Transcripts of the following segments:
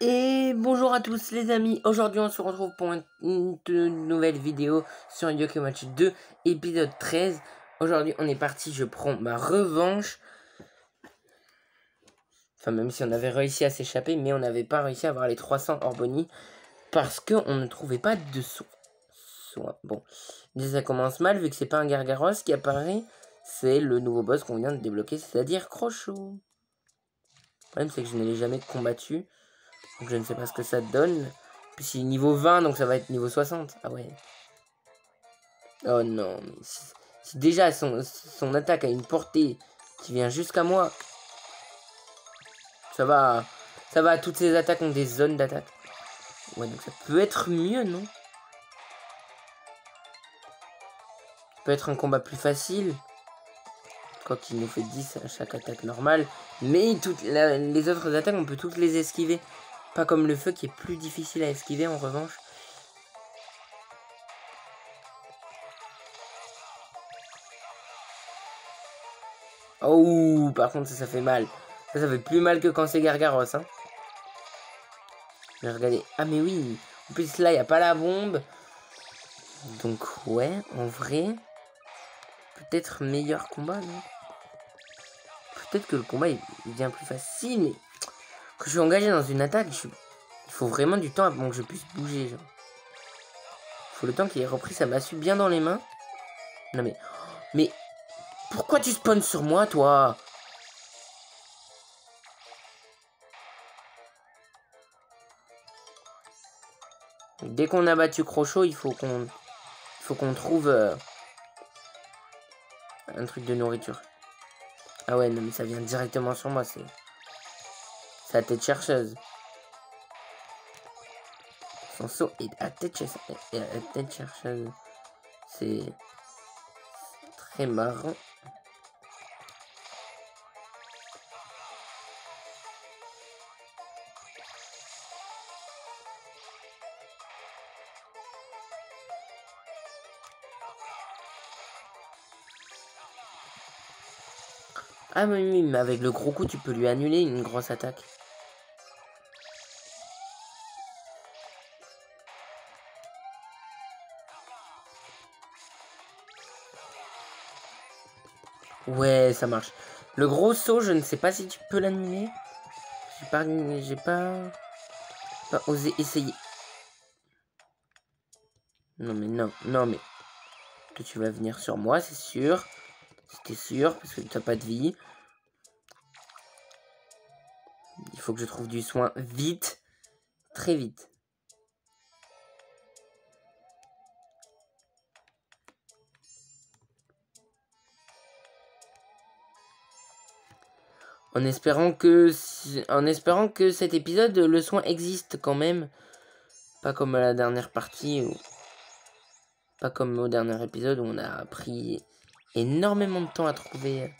Et bonjour à tous les amis, aujourd'hui on se retrouve pour une nouvelle vidéo sur Yokai Watch 2, épisode 13. Aujourd'hui on est parti, je prends ma revanche. Enfin même si on avait réussi à s'échapper, mais on n'avait pas réussi à avoir les 300 Orboni. Parce qu'on ne trouvait pas de soin. Bon, déjà ça commence mal vu que c'est pas un Gargaros qui apparaît. C'est le nouveau boss qu'on vient de débloquer, c'est-à-dire Crochot. Le problème c'est que je ne l'ai jamais combattu. Donc je ne sais pas ce que ça donne. Puis c'est niveau 20, donc ça va être niveau 60. Ah ouais. Oh non. Mais si déjà son attaque a une portée qui vient jusqu'à moi. Ça va. Ça va, toutes ses attaques ont des zones d'attaque. Ouais, donc ça peut être mieux, non? Ça peut être un combat plus facile. Quoi qu'il nous fait 10 à chaque attaque normale. Mais les autres attaques, on peut toutes les esquiver. Pas comme le feu qui est plus difficile à esquiver en revanche. Oh, par contre, ça fait mal. Ça fait plus mal que quand c'est Gargaros, hein. Mais regardez. Ah, mais oui. En plus, là, il n'y a pas la bombe. Donc, ouais, en vrai. Peut-être meilleur combat, non? Peut-être que le combat est bien plus facile, mais quand je suis engagé dans une attaque, il faut vraiment du temps avant que je puisse bouger, genre. Il faut le temps qu'il ait repris sa massue bien dans les mains. Non, mais pourquoi tu spawns sur moi, toi? Dès qu'on a battu Crochot, il faut qu'on trouve un truc de nourriture. Ah ouais, non, mais ça vient directement sur moi, c'est la tête chercheuse. Son saut est à tête chercheuse. C'est très marrant. Ah oui, mais avec le gros coup, tu peux lui annuler une grosse attaque. Ouais, ça marche. Le gros saut, je ne sais pas si tu peux l'annuler. J'ai pas osé essayer. Non mais non, non mais que tu vas venir sur moi, c'est sûr. C'était sûr parce que tu n'as pas de vie. Il faut que je trouve du soin vite, très vite. En espérant que cet épisode, le soin existe quand même. Pas comme à la dernière partie, pas comme au dernier épisode où on a pris énormément de temps à trouver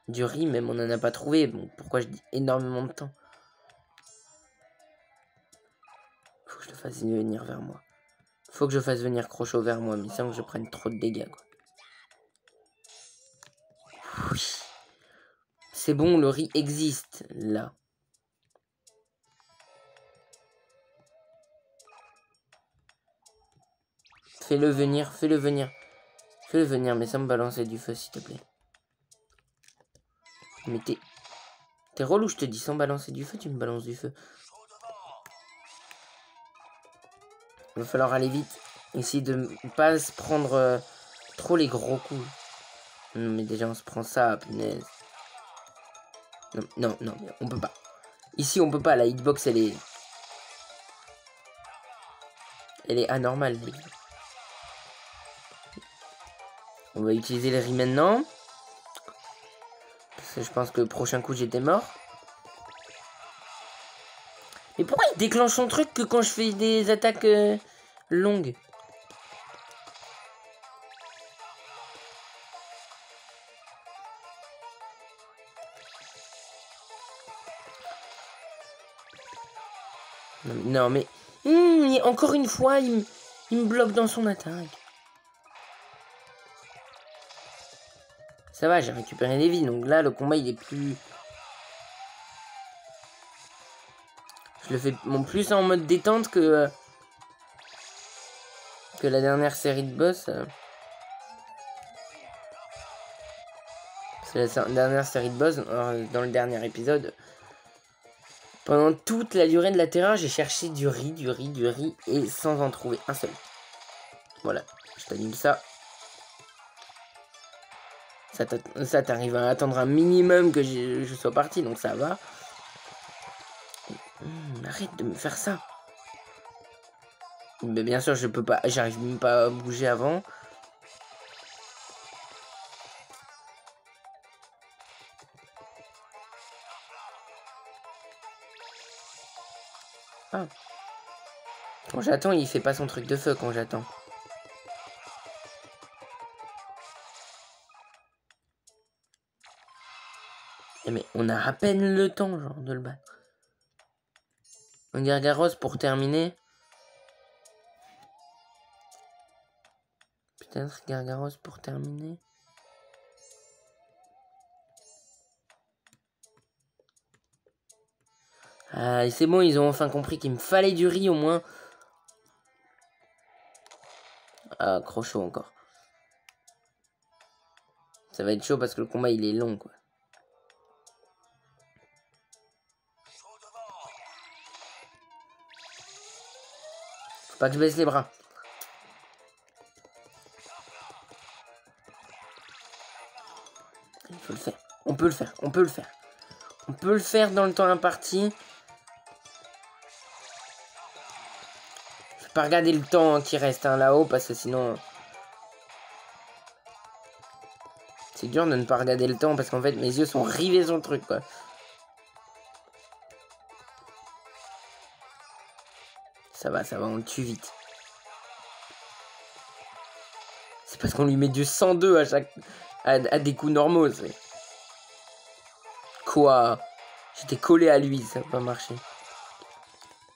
du riz, même on n'en a pas trouvé. Bon, pourquoi je dis énormément de temps? Faut que je le fasse venir vers moi. Faut que je fasse venir Crochot vers moi, mais sans que je prenne trop de dégâts, quoi. Oui. C'est bon, le riz existe, là. Fais-le venir, fais-le venir. Fais-le venir, mais sans me balancer du feu, s'il te plaît. Mais t'es relou, je te dis, sans balancer du feu, tu me balances du feu. Il va falloir aller vite. Essayer de ne pas se prendre trop les gros coups. Non, mais déjà, on se prend ça, punaise. Non, non, non, mais on peut pas. Ici, on peut pas. La hitbox, elle est anormale. On va utiliser les riz maintenant. Parce que je pense que le prochain coup, j'étais mort. Mais pourquoi il déclenche son truc que quand je fais des attaques longues? Non, mais... encore une fois, il me bloque dans son attaque. Ça va, j'ai récupéré des vies. Donc là, le combat, il est plus... Je le fais plus en mode détente que la dernière série de boss. C'est la dernière série de boss, dans le dernier épisode. Pendant toute la durée de la terreur, j'ai cherché du riz, et sans en trouver un seul. Voilà, je t'annule ça. Ça t'arrive à attendre un minimum que je sois parti, donc ça va. Arrête de me faire ça. Mais bien sûr, je peux pas, j'arrive même pas à bouger avant. Ah. Quand j'attends, il fait pas son truc de feu quand j'attends. Mais on a à peine le temps, genre, de le battre. Un Gargaros pour terminer. Peut-être Gargaros pour terminer. Ah, c'est bon, ils ont enfin compris qu'il me fallait du riz au moins. Ah, trop chaud encore. Ça va être chaud parce que le combat il est long, quoi. Faut pas que je baisse les bras. Il faut le faire. On peut le faire. On peut le faire. On peut le faire dans le temps imparti. Je vais pas regarder le temps qui reste là-haut parce que sinon... C'est dur de ne pas regarder le temps parce qu'en fait mes yeux sont rivés sur le truc, quoi. Ça va, on le tue vite. C'est parce qu'on lui met du 102 à chaque... à des coups normaux, c'est... Quoi? J'étais collé à lui, ça va pas marcher.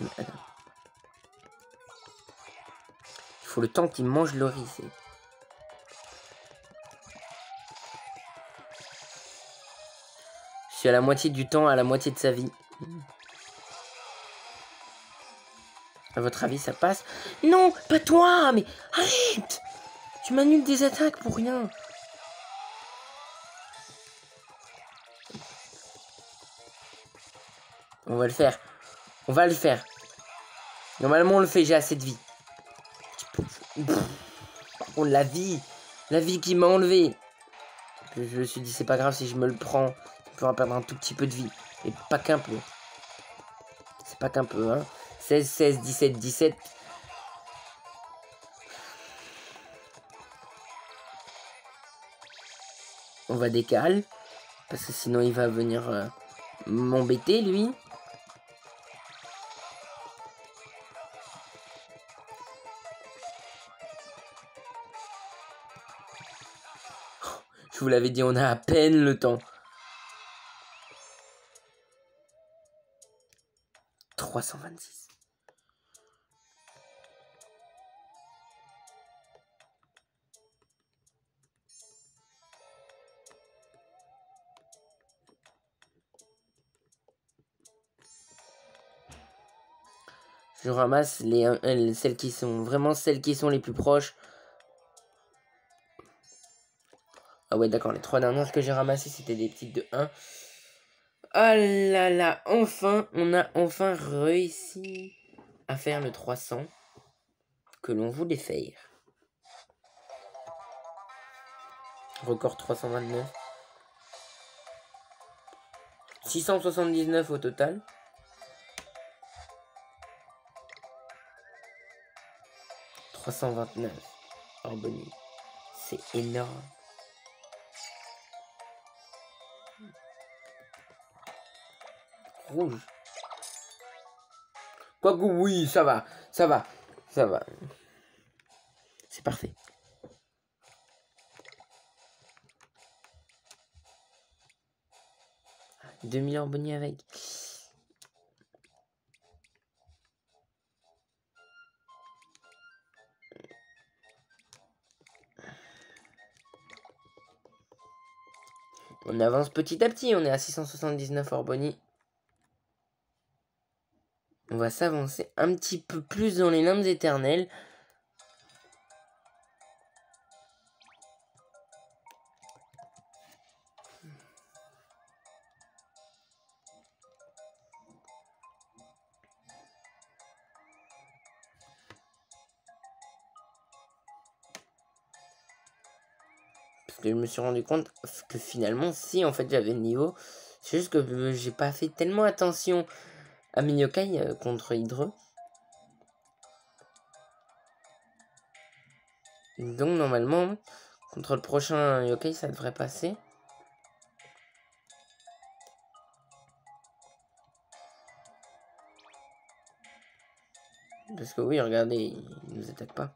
Il faut le temps qu'il mange le riz, c'est... Je suis à la moitié du temps, à la moitié de sa vie. À votre avis, ça passe? Non, pas toi, mais arrête! Tu m'annules des attaques pour rien. On va le faire. On va le faire. Normalement, on le fait, j'ai assez de vie. Par contre, la vie qui m'a enlevé. Je me suis dit, c'est pas grave si je me le prends. Il pourra perdre un tout petit peu de vie. Et pas qu'un peu. C'est pas qu'un peu, hein. 16, 16, 17, 17. On va décaler. Parce que sinon, il va venir m'embêter, lui. Je vous l'avais dit, on a à peine le temps. 326. Je ramasse celles qui sont vraiment celles qui sont les plus proches. Ah ouais, d'accord, les 3 dernières que j'ai ramassées, c'était des petites de 1. Ah là là, enfin, on a enfin réussi à faire le 300 que l'on voulait faire. Record 329. 679 au total. 329 hors bonus. C'est énorme. Rouge. Quoique oui, ça va. Ça va. Ça va. C'est parfait. Ah, 2000 en bonus avec. On avance petit à petit, on est à 679 hors boni. On va s'avancer un petit peu plus dans les limbes éternelles. Parce que je me suis rendu compte que finalement, si en fait j'avais le niveau, c'est juste que j'ai pas fait tellement attention à mes yokai contre Hydre. Donc normalement, contre le prochain yokai, ça devrait passer. Parce que oui, regardez, il nous attaque pas.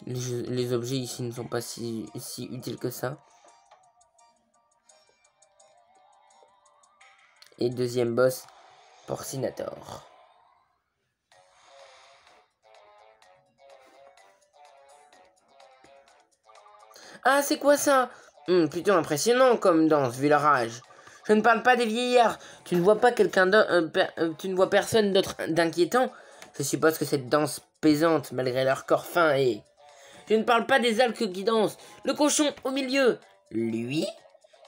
Les objets ici ne sont pas si utiles que ça. Et deuxième boss, Porcinator. Ah, c'est quoi ça? Plutôt impressionnant comme danse, vu leur âge. Je ne parle pas des vieillards. Tu ne vois pas tu ne vois personne d'autre d'inquiétant? Je suppose que cette danse pesante, malgré leur corps fin et... Je ne parle pas des algues qui dansent. Le cochon au milieu. Lui?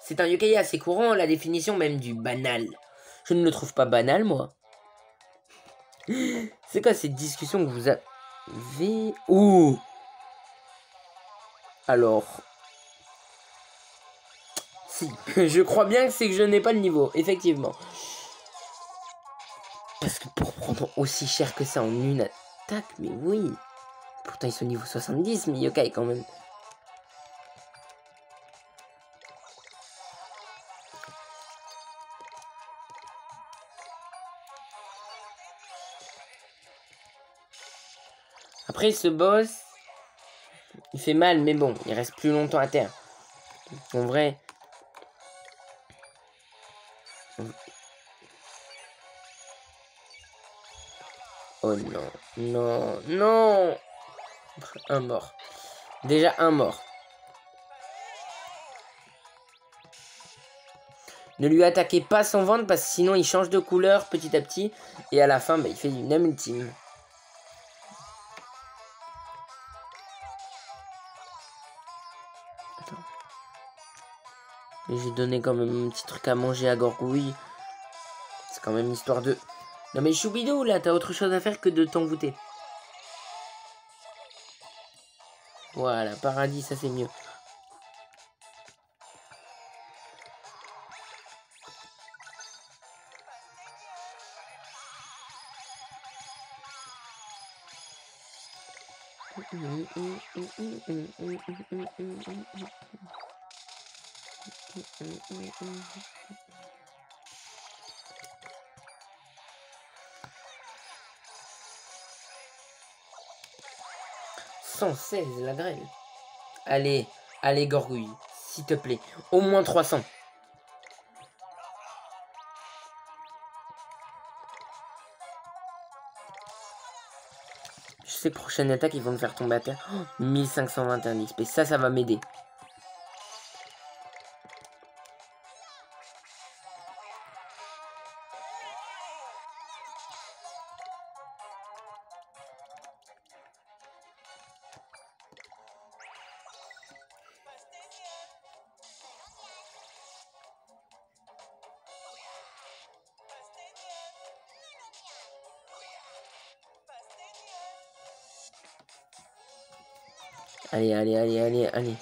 C'est un yokai assez courant, la définition même du banal. Je ne le trouve pas banal, moi. C'est quoi cette discussion que vous avez? Ouh! Alors... Si, je crois bien que c'est que je n'ai pas le niveau, effectivement. Parce que pour prendre aussi cher que ça en une attaque, mais oui. Pourtant ils sont niveau 70, mais yokai quand même. Après ce boss, il fait mal, mais bon, il reste plus longtemps à terre. En vrai... Oh non, non, non! Un mort. Déjà un mort. Ne lui attaquez pas sans vendre parce que sinon il change de couleur petit à petit. Et à la fin, bah, il fait une âme ultime. Attends. J'ai donné quand même un petit truc à manger à Gorgouille. C'est quand même histoire de... Non mais Choubidou là, t'as autre chose à faire que de t'envoûter. Voilà, paradis, ça c'est mieux. « 116 la grêle. Allez, allez Gorgouille, s'il te plaît. Au moins 300. Je sais que prochaine attaque, ils vont me faire tomber à terre. Oh, 1521 XP, ça va m'aider. Allez, allez, allez, allez, allez.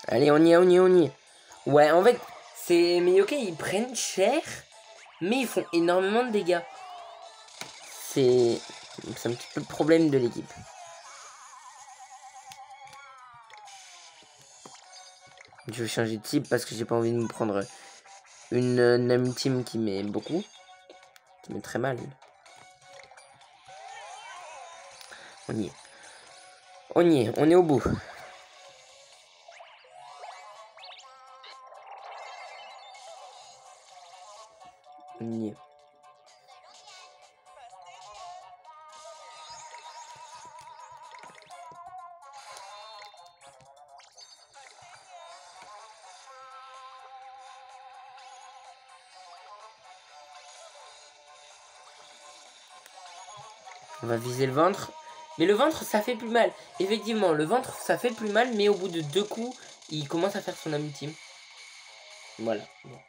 Allez, on y est, on y est, on y est. Ouais, en fait, mes yokai, ils prennent cher, mais ils font énormément de dégâts. C'est un petit peu le problème de l'équipe. Je vais changer de cible parce que j'ai pas envie de me prendre une Nami Team qui met beaucoup. Qui met très mal. On y est. On y est, on est au bout. On y est. On va viser le ventre. Mais le ventre, ça fait plus mal. Effectivement, le ventre, ça fait plus mal. Mais au bout de 2 coups, il commence à faire son ultime. Voilà. Bon.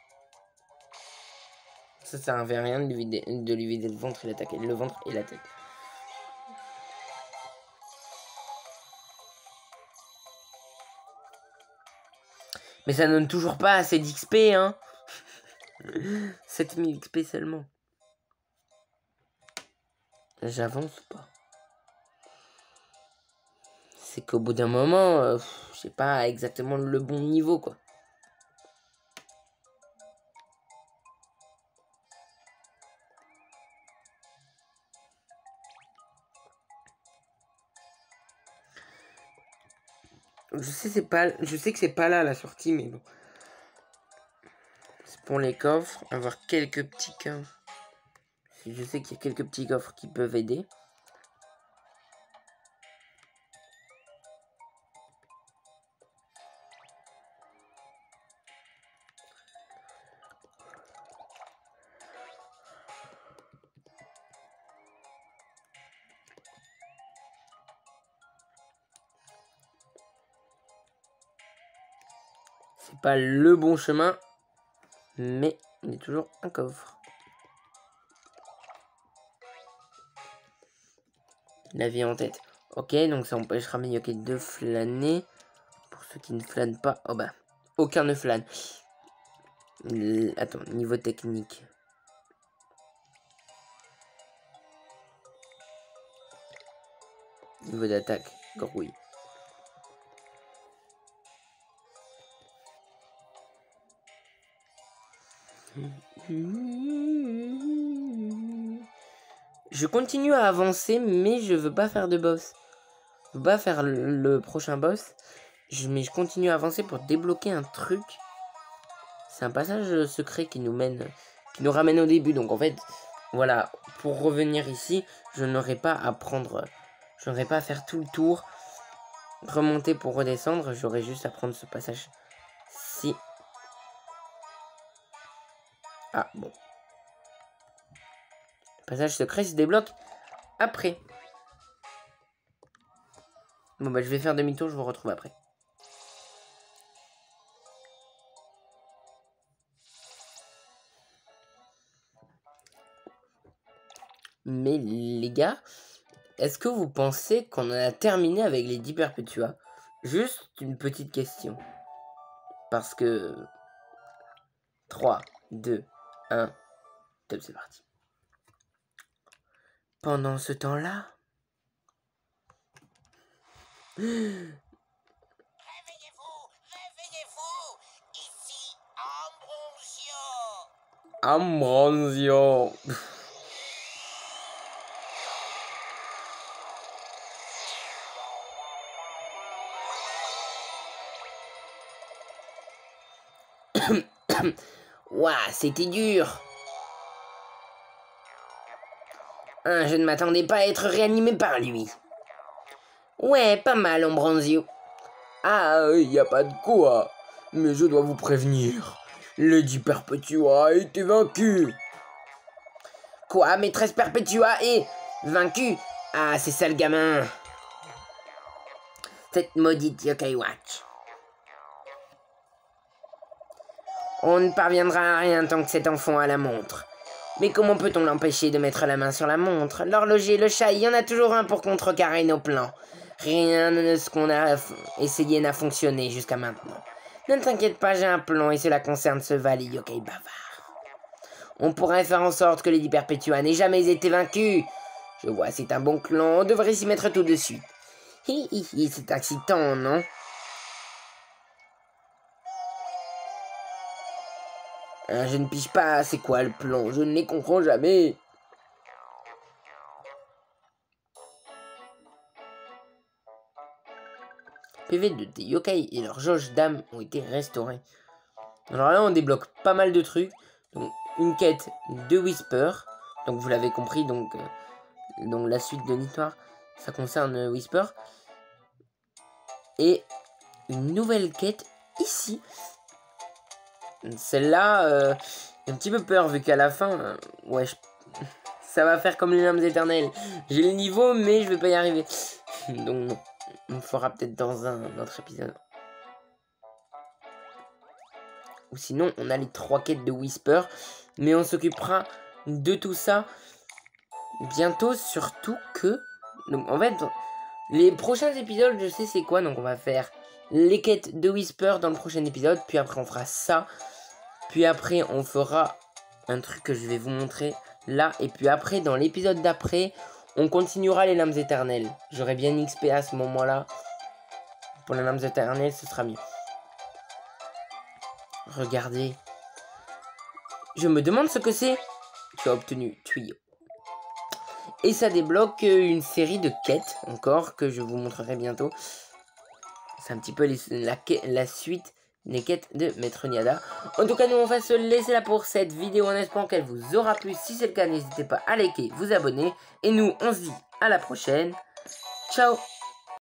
Ça servait à rien de lui vider le ventre et l'attaquer. Le ventre et la tête. Mais ça donne toujours pas assez d'XP, hein. 7000 XP seulement. J'avance ou pas? C'est qu'au bout d'un moment, j'ai pas exactement le bon niveau, quoi. Je sais que c'est pas là la sortie, mais bon. C'est pour les coffres, avoir quelques petits coffres. Je sais qu'il y a quelques petits coffres qui peuvent aider. C'est pas le bon chemin, mais il y a toujours un coffre. La vie en tête. Ok, donc ça empêchera Miyake de flâner. Pour ceux qui ne flânent pas, oh bah, aucun ne flâne. Attends, niveau technique. Niveau d'attaque, grouille. Je continue à avancer, mais je veux pas faire de boss. Je veux pas faire le prochain boss. Mais je continue à avancer pour débloquer un truc. C'est un passage secret qui nous ramène au début. Donc en fait, voilà, pour revenir ici, je n'aurai pas à prendre, je n'aurai pas à faire tout le tour, remonter pour redescendre. J'aurai juste à prendre ce passage-ci. Ah bon. Le passage secret se débloque après. Bon bah je vais faire demi-tour, je vous retrouve après. Mais les gars, est-ce que vous pensez qu'on en a terminé avec les 10 Perpetua? Juste une petite question. Parce que... 3, 2, 1, top, c'est parti. Pendant ce temps-là... Réveillez-vous, réveillez-vous, ici Ambrosio. Ambrosio. Ouah, c'était dur. Je ne m'attendais pas à être réanimé par lui. Ouais, pas mal, Ambrosio. Ah, y a pas de quoi. Mais je dois vous prévenir. Lady Perpetua a été vaincue. Quoi, maîtresse Perpetua est vaincue? Ah, c'est ça le gamin. Cette maudite Yokai Watch. On ne parviendra à rien tant que cet enfant a la montre. Mais comment peut-on l'empêcher de mettre la main sur la montre? L'horloger, le chat, il y en a toujours un pour contrecarrer nos plans. Rien de ce qu'on a essayé n'a fonctionné jusqu'à maintenant. Ne t'inquiète pas, j'ai un plan et cela concerne ce valet yokai bavard. On pourrait faire en sorte que Lady Perpetua n'ait jamais été vaincue. Je vois, c'est un bon plan, on devrait s'y mettre tout de suite. Hi hi hi, c'est excitant, non? Je ne pige pas, c'est quoi le plan? Je ne les comprends jamais. PV de tes yokai et leur jauge d'âme ont été restaurés. Alors là, on débloque pas mal de trucs. Donc, une quête de Whisper. Donc, vous l'avez compris, donc la suite de l'histoire, ça concerne Whisper. Et une nouvelle quête ici. Celle-là, j'ai un petit peu peur, vu qu'à la fin, ouais, ça va faire comme les lames éternelles. J'ai le niveau, mais je vais pas y arriver. Donc, non. On le fera peut-être dans un autre épisode. Ou sinon, on a les 3 quêtes de Whisper. Mais on s'occupera de tout ça bientôt. Surtout que... Donc, en fait, les prochains épisodes, je sais c'est quoi. Donc, on va faire les quêtes de Whisper dans le prochain épisode. Puis après, on fera ça. Puis après, on fera un truc que je vais vous montrer là. Et puis après, dans l'épisode d'après... On continuera les lames éternelles. J'aurai bien XP à ce moment-là. Pour les lames éternelles, ce sera mieux. Regardez. Je me demande ce que c'est. Tu as obtenu tuyau. Et ça débloque une série de quêtes encore que je vous montrerai bientôt. C'est un petit peu la suite des quêtes de Maître Niada. En tout cas, nous on va se laisser là pour cette vidéo en espérant qu'elle vous aura plu. Si c'est le cas, n'hésitez pas à liker, vous abonner. Et nous, on se dit à la prochaine. Ciao!